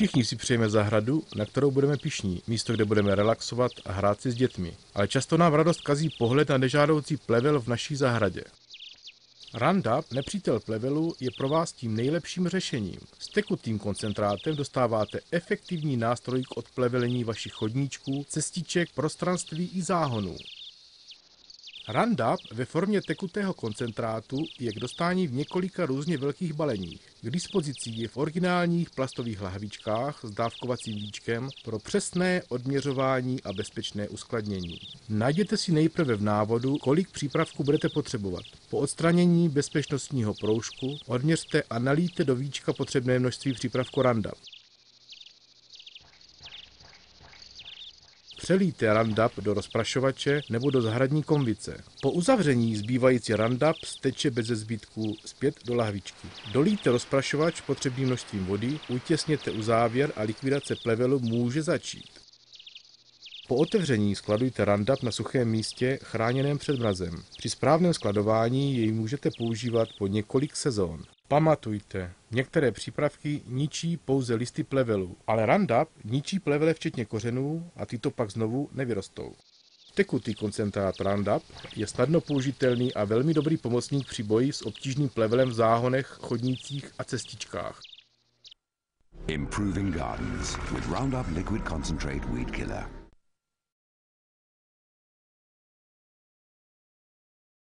Všichni si přejeme zahradu, na kterou budeme pyšní, místo, kde budeme relaxovat a hrát si s dětmi. Ale často nám radost kazí pohled na nežádoucí plevel v naší zahradě. Roundup, nepřítel plevelu, je pro vás tím nejlepším řešením. S tekutým koncentrátem dostáváte efektivní nástroj k odplevelení vašich chodníčků, cestiček, prostranství i záhonů. Roundup ve formě tekutého koncentrátu je k dostání v několika různě velkých baleních. K dispozici je v originálních plastových lahvičkách s dávkovacím víčkem pro přesné odměřování a bezpečné uskladnění. Najděte si nejprve v návodu, kolik přípravku budete potřebovat. Po odstranění bezpečnostního proužku odměřte a nalijte do víčka potřebné množství přípravku Roundup. Přelijte Roundup do rozprašovače nebo do zahradní konvice. Po uzavření zbývající Roundup steče beze zbytku zpět do lahvičky. Dolijte rozprašovač potřebným množstvím vody, utěsněte uzávěr a likvidace plevelu může začít. Po otevření skladujte Roundup na suchém místě chráněném před mrazem. Při správném skladování jej můžete používat po několik sezón. Pamatujte, některé přípravky ničí pouze listy plevelu, ale Roundup ničí plevele včetně kořenů a tyto pak znovu nevyrostou. Tekutý koncentrát Roundup je snadno použitelný a velmi dobrý pomocník při boji s obtížným plevelem v záhonech, chodnících a cestičkách. Improving gardens with Roundup Liquid Concentrate Weed Killer.